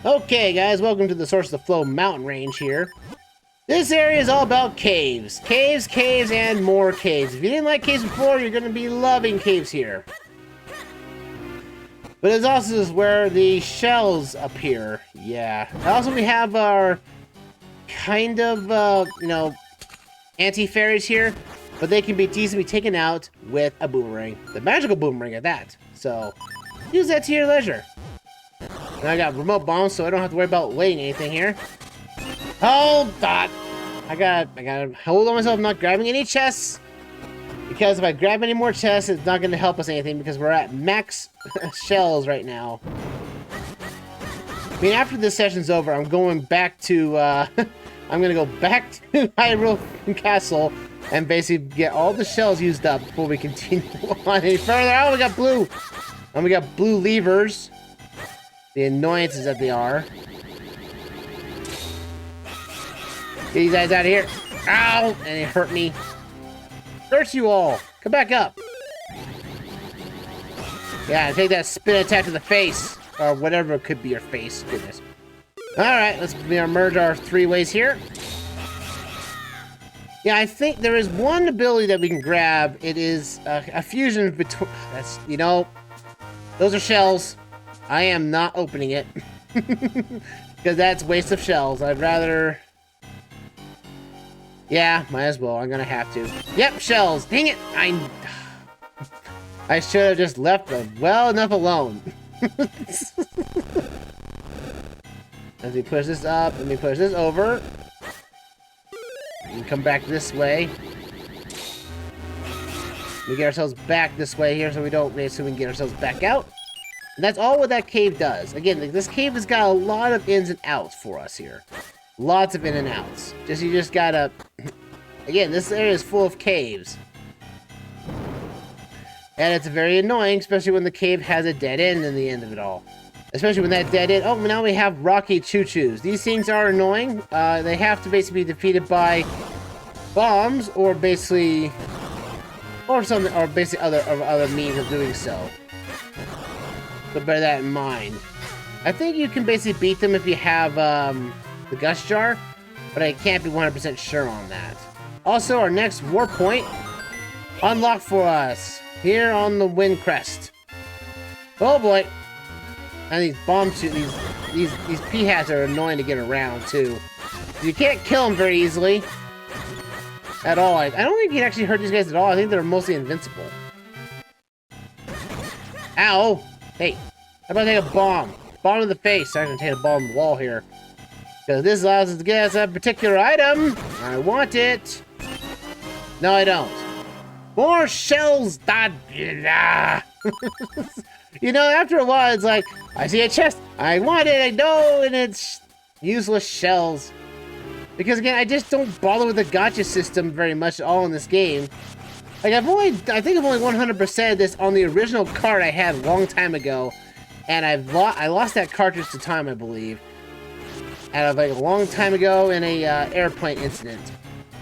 Okay, guys, welcome to the Source of the Flow mountain range here. This area is all about caves. Caves, caves, and more caves. If you didn't like caves before, you're going to be loving caves here. But it's also where the shells appear. Yeah. Also, we have our kind of, you know, anti-fairies here. But they can be easily taken out with a boomerang. The magical boomerang at that. So, use that to your leisure. And I got remote bombs, so I don't have to worry about laying anything here. Hold on! I gotta hold on myself, I'm not grabbing any chests. Because if I grab any more chests, it's not gonna help us anything because we're at max shells right now. I mean, after this session's over, I'm going back to, I'm gonna go back to Hyrule Castle and basically get all the shells used up before we continue on any further. Oh, we got blue! And we got blue levers. The annoyances that they are. Get these guys out of here. Ow! And it hurt me. Curse you all! Come back up! Yeah, take that spin attack to the face. Or whatever it could be your face. Goodness. Alright, let's merge our three ways here. Yeah, I think there is one ability that we can grab. It is a fusion between... That's, you know... Those are shells. I am not opening it. Because that's waste of shells. I'd rather... Yeah, might as well. I'm gonna have to. Yep, shells. Dang it! I should have just left them well enough alone. Let me push this up. Let me push this over. And come back this way. We get ourselves back this way here so we don't so we can get ourselves back out. And that's all what that cave does. Again, this cave has got a lot of ins and outs for us here. Lots of in and outs. You just gotta... Again, this area is full of caves. And it's very annoying, especially when the cave has a dead end in the end of it all. Especially when that dead end... Oh, now we have rocky choo-choos. These things are annoying. They have to basically be defeated by bombs or basically... Or something, or basically other means of doing so. So bear that in mind. I think you can basically beat them if you have the Gust Jar, but I can't be 100% sure on that. Also, our next war point unlocked for us here on the Wind Crest. Oh boy! And these bombs, these P-hats are annoying to get around too. You can't kill them very easily at all. I don't think you can actually hurt these guys at all. I think they're mostly invincible. Ow! Hey, how about I take a bomb? Bomb to the face. I'm gonna take a bomb on the wall here. Because this allows us to get us a particular item. I want it. No, I don't. More shells. You know, after a while, it's like, I see a chest. I want it. I know. And it's useless shells. Because, again, I just don't bother with the gacha system very much at all in this game. Like, I think I've only 100%ed this on the original card I had a long time ago. And I lost that cartridge to time, I believe. Out of, like, a long time ago in a airplane incident.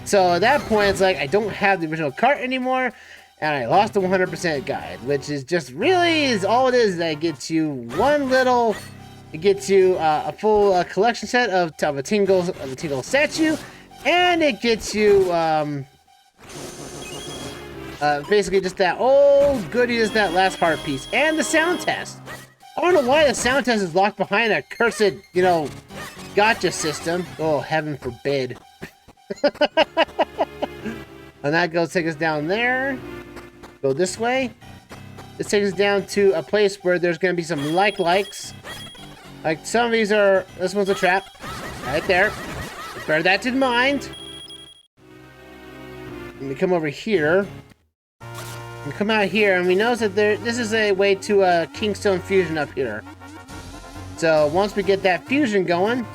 So, at that point, it's like, I don't have the original cart anymore. And I lost the 100% guide. Which is just really is all it is. That gets you one little... It gets you a full collection set of a Tingle statue. And it gets you... basically just that, oh goody, is that last heart piece. And the sound test. I don't know why the sound test is locked behind a cursed, you know, gacha system. Oh, heaven forbid. And that goes take us down there. Go this way. This takes us down to a place where there's going to be some likes. Like, some of these are... This one's a trap. Right there. Bear that in mind. Let me come over here. We come out here, and we notice that this is a way to a Kingstone fusion up here. So once we get that fusion going,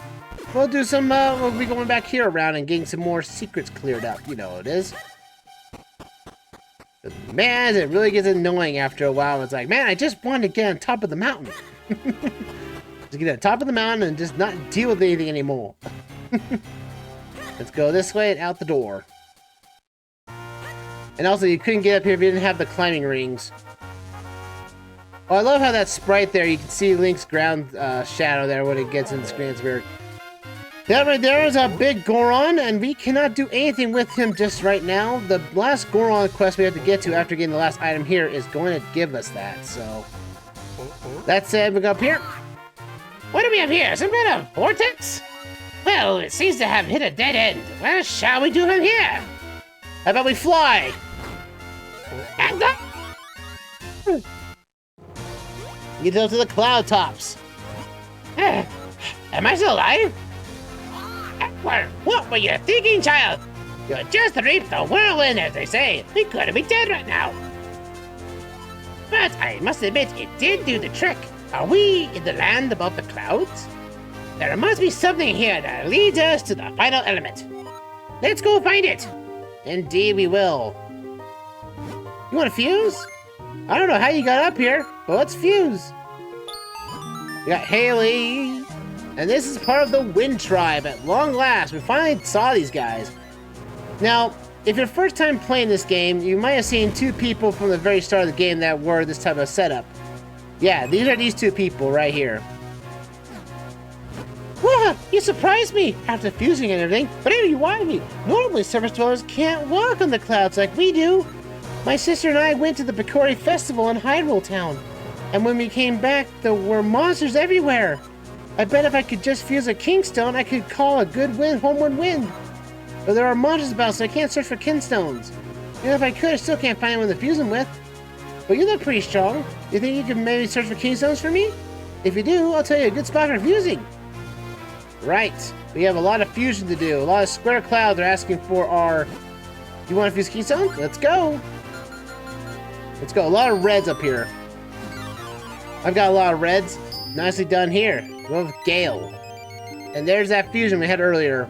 we'll do some. We'll be going back here around and getting some more secrets cleared up. You know what it is. But man, it really gets annoying after a while. It's like, man, I just wanted to get on top of the mountain. Just get on top of the mountain and just not deal with anything anymore. Let's go this way and out the door. And also, you couldn't get up here if you didn't have the climbing rings. Oh, I love how that sprite there, you can see Link's ground shadow there when it gets in the screen. It's weird. That right there is a big Goron, and we cannot do anything with him just right now. The last Goron quest we have to get to after getting the last item here is going to give us that, so... That said, we go up here. What do we have here? Some kind of vortex? Well, it seems to have hit a dead end. What shall we do from here? How about we fly? And get up to the cloud tops. Am I still alive? What were you thinking, child? You just reaped the whirlwind, as they say. We could be dead right now. But I must admit, it did do the trick. Are we in the land above the clouds? There must be something here that leads us to the final element. Let's go find it. Indeed we will. You want to fuse? I don't know how you got up here, but let's fuse. We got Haley. And this is part of the Wind Tribe. At long last, we finally saw these guys. Now, if you're first time playing this game, you might have seen two people from the very start of the game that were this type of setup. Yeah, these are these two people right here. What? You surprised me after fusing and everything, but here you wanted me. Normally, surface dwellers can't walk on the clouds like we do. My sister and I went to the Picori Festival in Hyrule Town, and when we came back, there were monsters everywhere. I bet if I could just fuse a Kingstone, I could call a good wind homeward wind. But there are monsters about, so I can't search for Kingstones. Even if I could, I still can't find anyone to fuse them with. But you look pretty strong. You think you could maybe search for Kingstones for me? If you do, I'll tell you a good spot for fusing. Right. We have a lot of fusion to do. A lot of square clouds are asking for our... You want to fuse Keystone? Let's go. Let's go. A lot of reds up here. I've got a lot of reds. Nicely done here. Go with Gale. And there's that fusion we had earlier.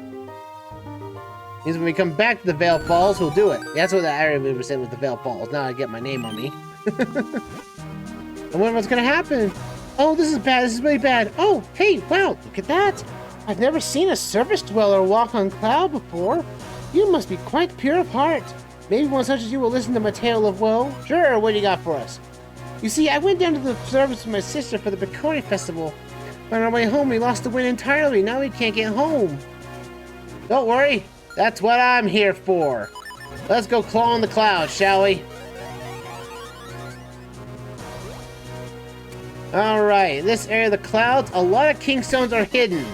Means when we come back to the Veil Falls, we'll do it. That's what I remember saying with the Veil Falls. Now I get my name on me. I wonder what's gonna happen. Oh, this is bad. This is really bad. Oh, hey, wow, look at that. I've never seen a surface dweller walk on cloud before. You must be quite pure of heart. Maybe one such as you will listen to my tale of woe. Sure, what do you got for us? You see, I went down to the service with my sister for the Picori Festival. But on our way home, we lost the wind entirely. Now we can't get home. Don't worry. That's what I'm here for. Let's go claw on the clouds, shall we? Alright, in this area of the clouds, a lot of Kingstones are hidden.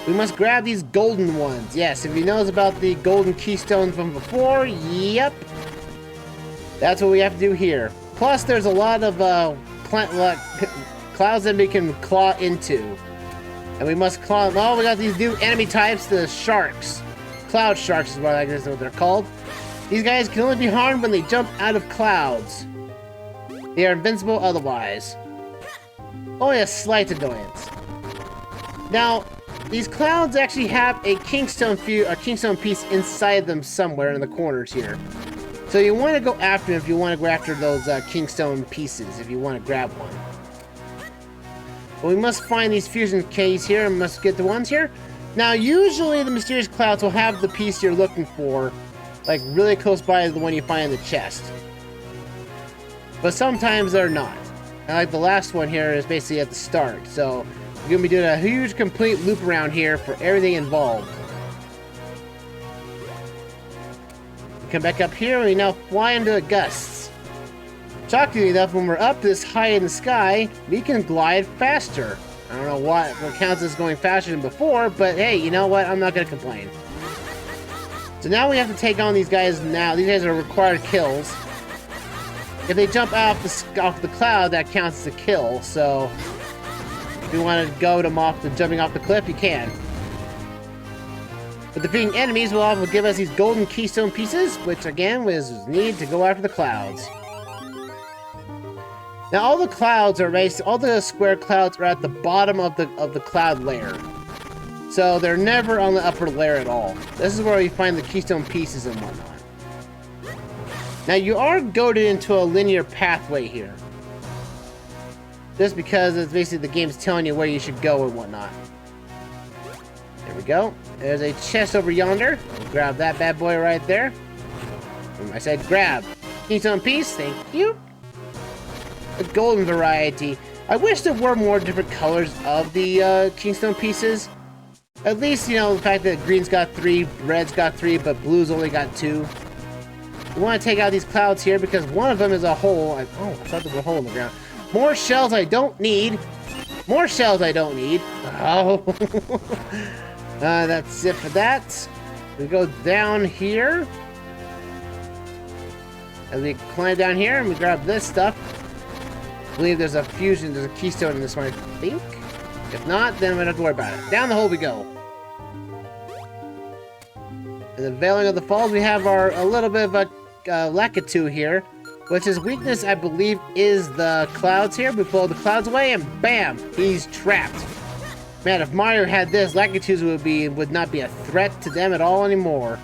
We must grab these golden ones. Yes, if you knows about the golden Keystone from before, yep. That's what we have to do here. Plus, there's a lot of clouds that we can claw into. And we must claw... Oh, we got these new enemy types, the sharks. Cloud sharks is what I guess what they're called. These guys can only be harmed when they jump out of clouds. They are invincible otherwise. Only a slight annoyance. Now, these clouds actually have a Kingstone piece inside them somewhere in the corners here. So you want to go after them if you want to go after those Kingstone pieces, if you want to grab one. But we must find these fusion keys here and must get the ones here. Now, usually the mysterious clouds will have the piece you're looking for, like really close by to the one you find in the chest. But sometimes they're not. And like the last one here is basically at the start, so we're gonna be doing a huge complete loop around here for everything involved. We come back up here and we now fly into the gusts. Shockingly enough, when we're up this high in the sky, we can glide faster. I don't know what counts as going faster than before, but hey, you know what? I'm not gonna complain. So now we have to take on these guys now. These guys are required kills. If they jump off the cloud, that counts as a kill, so if you want to go them off the jumping off the cliff, you can. But defeating enemies will also give us these golden keystone pieces, which again was needed to go after the clouds. Now all the clouds are all the square clouds are at the bottom of the cloud layer. So they're never on the upper layer at all. This is where we find the keystone pieces and whatnot. Now you are goaded into a linear pathway here. Just because it's basically the game's telling you where you should go and whatnot. There we go. There's a chest over yonder. We'll grab that bad boy right there. I said grab. Keystone piece, thank you. The golden variety. I wish there were more different colors of the Kingstone pieces. At least, you know, the fact that green's got 3, red's got 3, but blue's only got 2. We want to take out these clouds here because one of them is a hole. I thought there was a hole in the ground. More shells I don't need. More shells I don't need. Oh. That's it for that. We go down here. As we climb down here and we grab this stuff. I believe there's a fusion, there's a keystone in this one, I think. If not, then we don't have to worry about it. Down the hole we go. In the Veiling of the Falls, we have a little bit of a Lakitu here, which his weakness, I believe, is the clouds here. We blow the clouds away, and bam, he's trapped. Man, if Mario had this, Lakitus would not be a threat to them at all anymore.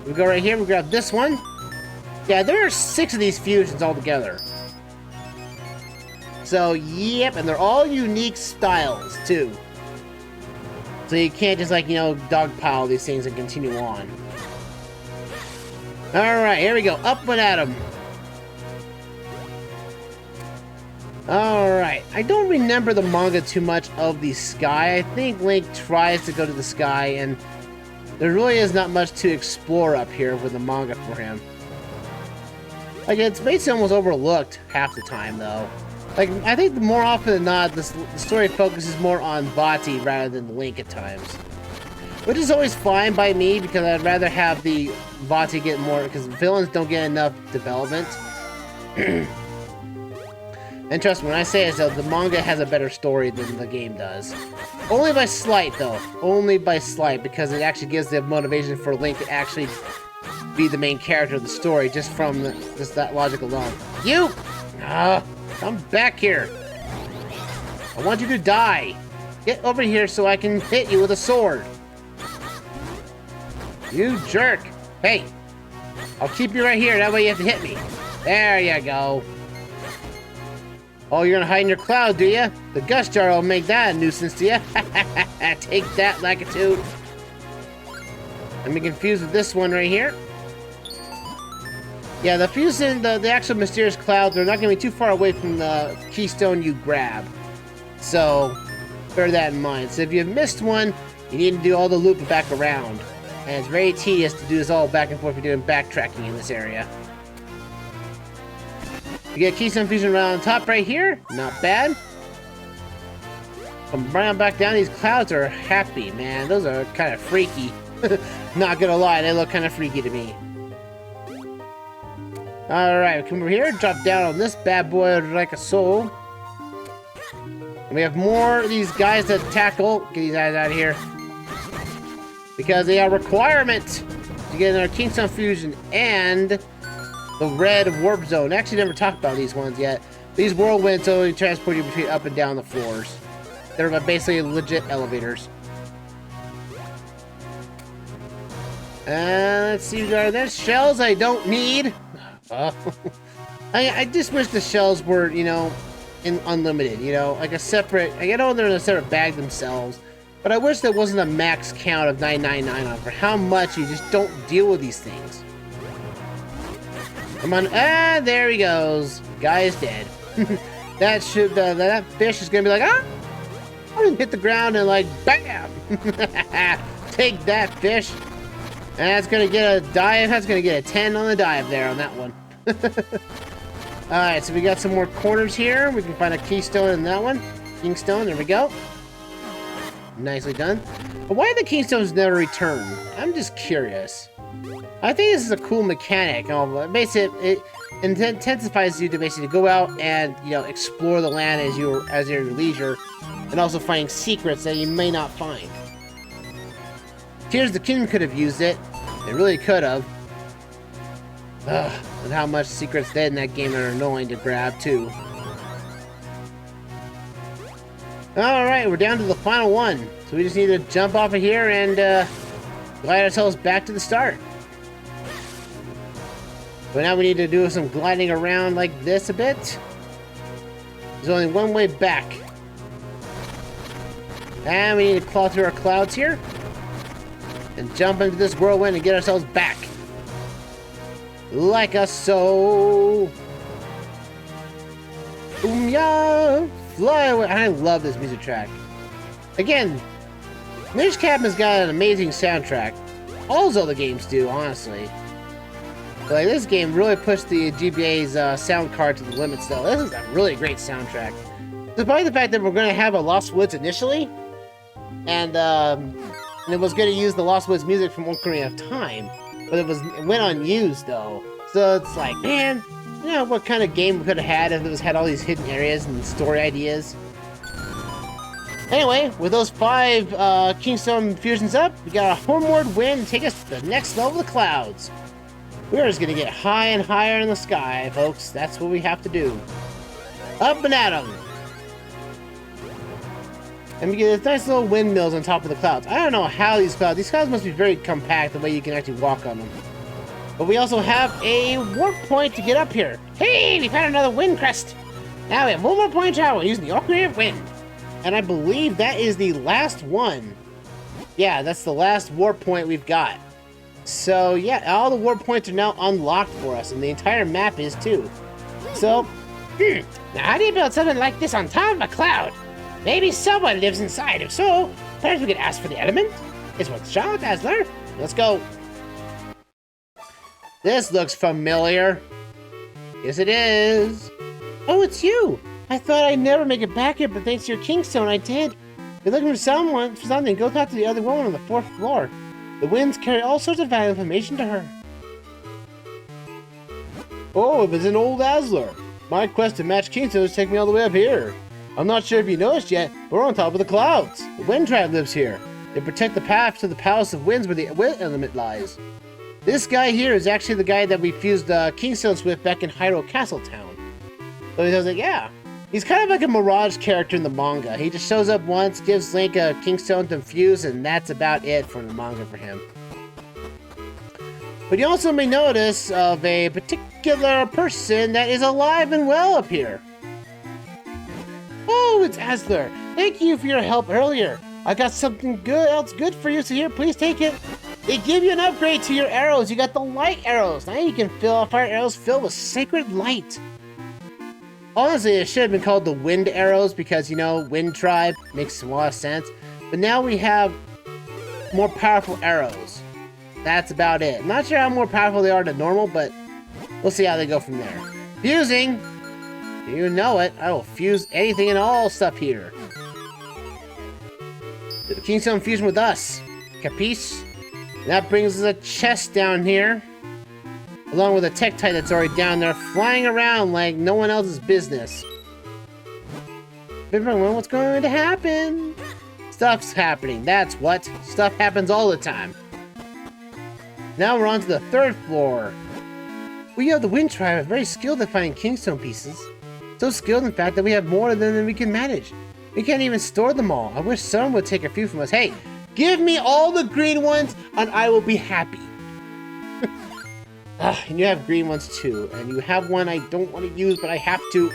We go right here, we grab this one. Yeah, there are 6 of these fusions altogether. So, yep, and they're all unique styles, too. So you can't just, like, you know, dogpile these things and continue on. Alright, here we go. Up and at 'em. Alright. I don't remember the manga too much of the sky. I think Link tries to go to the sky, and there really is not much to explore up here with the manga for him. Like, it's basically almost overlooked half the time, though. Like, I think more often than not, the story focuses more on Vati rather than Link at times. Which is always fine by me, because I'd rather have the Vati get more, because villains don't get enough development. And trust me, when I say it, the manga has a better story than the game does. Only by slight, though. Only by slight, because it actually gives the motivation for Link to actually be the main character of the story, just from that logic alone. You! Come back here. I want you to die. Get over here so I can hit you with a sword. You jerk. Hey, I'll keep you right here. That way you have to hit me. There you go. Oh, you're gonna hide in your cloud, do you? The gust jar will make that a nuisance to you. Take that, Lakitu. I'm confused with this one right here. Yeah, the fusion, the actual mysterious clouds, they're not going to be too far away from the keystone you grab. So, bear that in mind. So if you've missed one, you need to do all the loop back around. And it's very tedious to do this all back and forth if you're doing backtracking in this area. You get keystone fusion around on top right here. Not bad. Come right on back down. These clouds are happy, man. Those are kind of freaky. Not gonna lie, they look kind of freaky to me. Alright, come over here, drop down on this bad boy like a soul. And we have more of these guys to tackle. Get these guys out of here. Because they are a requirement to get in our Kingstone Fusion and the red warp zone. Actually, never talked about these ones yet. These whirlwinds only transport you between up and down the floors. They're basically legit elevators. Let's see, we got this. Shells I don't need. I just wish the shells were, you know, unlimited, you know, like a separate, I know they're in a separate bag themselves, but I wish there wasn't a max count of 999 on for how much you just don't deal with these things. Come on, there he goes. Guy is dead. That fish is gonna be like, I'm gonna hit the ground and like, bam! Take that, fish. And that's gonna get a dive. That's gonna get a 10 on the dive there on that one. Alright, so we got some more corners here. We can find a keystone in that one. Kingstone, there we go. Nicely done. But why do the kingstones never return? I'm just curious. I think this is a cool mechanic. Basically, it intensifies you to basically go out and, you know, explore the land as your leisure, and also find secrets that you may not find. Tears of the Kingdom could have used it. They really could have. Ugh, and how much secrets dead in that game are annoying to grab, too. Alright, we're down to the final one. So we just need to jump off of here and glide ourselves back to the start. But now we need to do some gliding around like this a bit. There's only one way back. And we need to claw through our clouds here. And jump into this whirlwind and get ourselves back. Like a so. Yeah, fly away. I love this music track. Again, Minish Captain's got an amazing soundtrack. All Zelda games do, honestly. But like, this game really pushed the GBA's sound card to the limit still. This is a really great soundtrack. Despite the fact that we're going to have a Lost Woods initially, and it was going to use the Lost Woods music from Ocarina of Time, but it went unused though. So it's like, man, you know what kind of game we could have had if it had all these hidden areas and story ideas. Anyway, with those 5 Kingstone fusions up, we got a homeward wind to take us to the next level of the clouds. We're just gonna get high and higher in the sky, folks. That's what we have to do. Up and at 'em! And we get nice little windmills on top of the clouds. I don't know how these clouds must be very compact the way you can actually walk on them. But we also have a warp point to get up here. Hey, we found another wind crest! Now we have one more point to travel using the Ocarina of Wind. And I believe that is the last one. Yeah, that's the last warp point we've got. So yeah, all the warp points are now unlocked for us, and the entire map is too. So, now how do you build something like this on top of a cloud? Maybe someone lives inside. If so, perhaps we could ask for the element? It's worth a shot, Asler. Let's go. This looks familiar. Yes, it is. Oh, it's you. I thought I'd never make it back here, but thanks to your Kingstone, I did. If you're looking for something, go talk to the other woman on the 4th floor. The winds carry all sorts of valuable information to her. Oh, if it's an old Asler. My quest to match Kingstones take me all the way up here. I'm not sure if you noticed yet, but we're on top of the clouds. The Wind Tribe lives here. They protect the path to the Palace of Winds where the wind element lies. This guy here is actually the guy that we fused Kingstones with back in Hyrule Castle Town. So I was like, yeah. He's kind of like a Mirage character in the manga. He just shows up once, gives Link a Kingstone to infuse, and that's about it for the manga for him. But you also may notice of a particular person that is alive and well up here. Oh, it's Asler. Thank you for your help earlier. I got something else good for you, so here, please take it. They give you an upgrade to your arrows. You got the light arrows. Now you can fire arrows filled with sacred light. Honestly, it should have been called the Wind Arrows because, you know, Wind Tribe makes a lot of sense. But now we have more powerful arrows. That's about it. Not sure how more powerful they are than normal, but we'll see how they go from there. Fusing! You know it. I will fuse anything and all stuff here. The Kingstone fusion with us. Capiche? That brings us a chest down here. Along with a Tektite that's already down there, flying around like no one else's business. What's going to happen? Stuff's happening, that's what. Stuff happens all the time. Now we're on to the 3rd floor. We of the Wind Tribe are very skilled at finding Kingstone pieces. So skilled, in fact, that we have more than we can manage. We can't even store them all. I wish someone would take a few from us. Hey, give me all the green ones and I will be happy. And you have green ones too, and you have one I don't want to use, but I have to.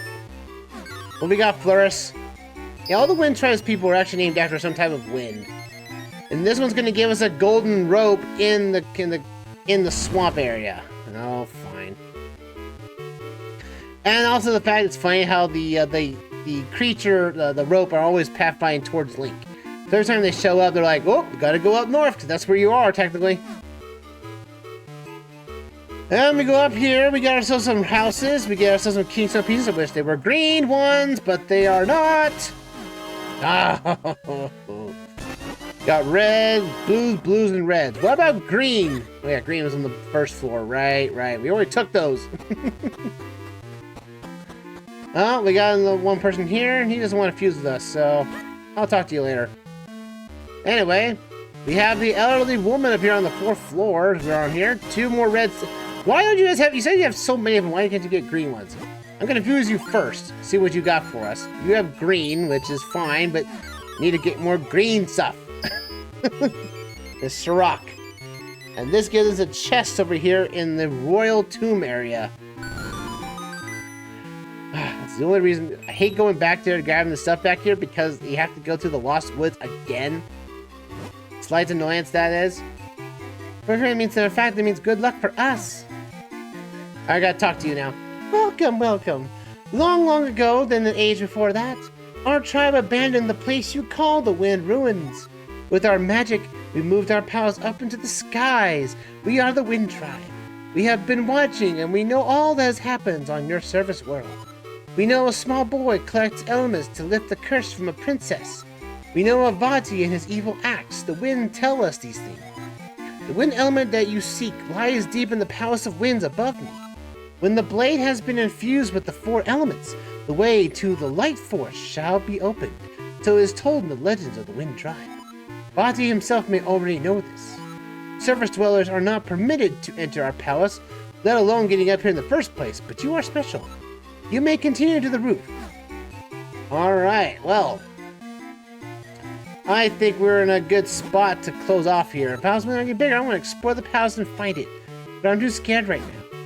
Well, we got Floris. Yeah, all the Wind Tribe's people are actually named after some type of wind. And this one's gonna give us a golden rope in the swamp area. Oh, fine. And also the fact it's funny how the creature, the rope, are always pathfinding towards Link. So every time they show up, they're like, oh, we gotta go up north, because that's where you are, technically. And we go up here, we got ourselves some houses, we get ourselves some Kingstone pieces. I wish they were green ones, but they are not. Oh, got red, blues, and reds. What about green? Oh yeah, green was on the 1st floor, right. We already took those. Oh, we got one person here, and he doesn't want to fuse with us, so I'll talk to you later. Anyway, we have the elderly woman up here on the 4th floor. We're on here. 2 more reds. Why don't you guys have, you said you have so many of them, why can't you get green ones? I'm gonna fuse you first, see what you got for us. You have green, which is fine, but you need to get more green stuff. This Sirach. And this gives us a chest over here in the Royal Tomb area. It's the only reason I hate going back there to grabbing the stuff back here because you have to go through the Lost Woods again. Slight annoyance, that is. But it means that fact that means good luck for us. I gotta talk to you now. Welcome, welcome. Long, long ago, then an age before that, our tribe abandoned the place you call the Wind Ruins. With our magic, we moved our powers up into the skies. We are the Wind Tribe. We have been watching, and we know all that has happened on your service world. We know a small boy collects elements to lift the curse from a princess. We know Avati and his evil acts. The wind tell us these things. The wind element that you seek lies deep in the Palace of Winds above me. When the blade has been infused with the 4 elements, the way to the light force shall be opened. So it is told in the legends of the Wind Tribe. Avati himself may already know this. Surface dwellers are not permitted to enter our palace, let alone getting up here in the first place, but you are special. You may continue to the roof. Alright, well, I think we're in a good spot to close off here. The palace might get bigger. I want to explore the palace and find it, but I'm too scared right now.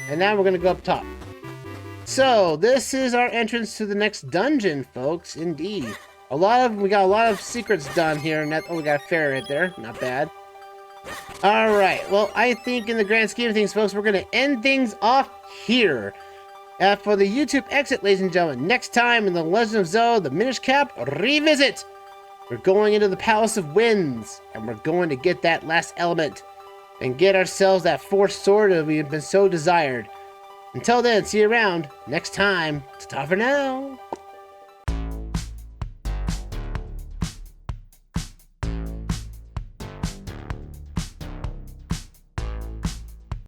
And now we're going to go up top. So, this is our entrance to the next dungeon, folks. Indeed. We got a lot of secrets done here. And oh, we got a fairy right there. Not bad. Alright, well, I think in the grand scheme of things, folks, we're going to end things off here. For the YouTube exit, ladies and gentlemen, next time in the Legend of Zelda, the Minish Cap Revisit, we're going into the Palace of Winds, and we're going to get that last element, and get ourselves that 4th sword that we've been so desired. Until then, see you around next time. Ta-ta for now.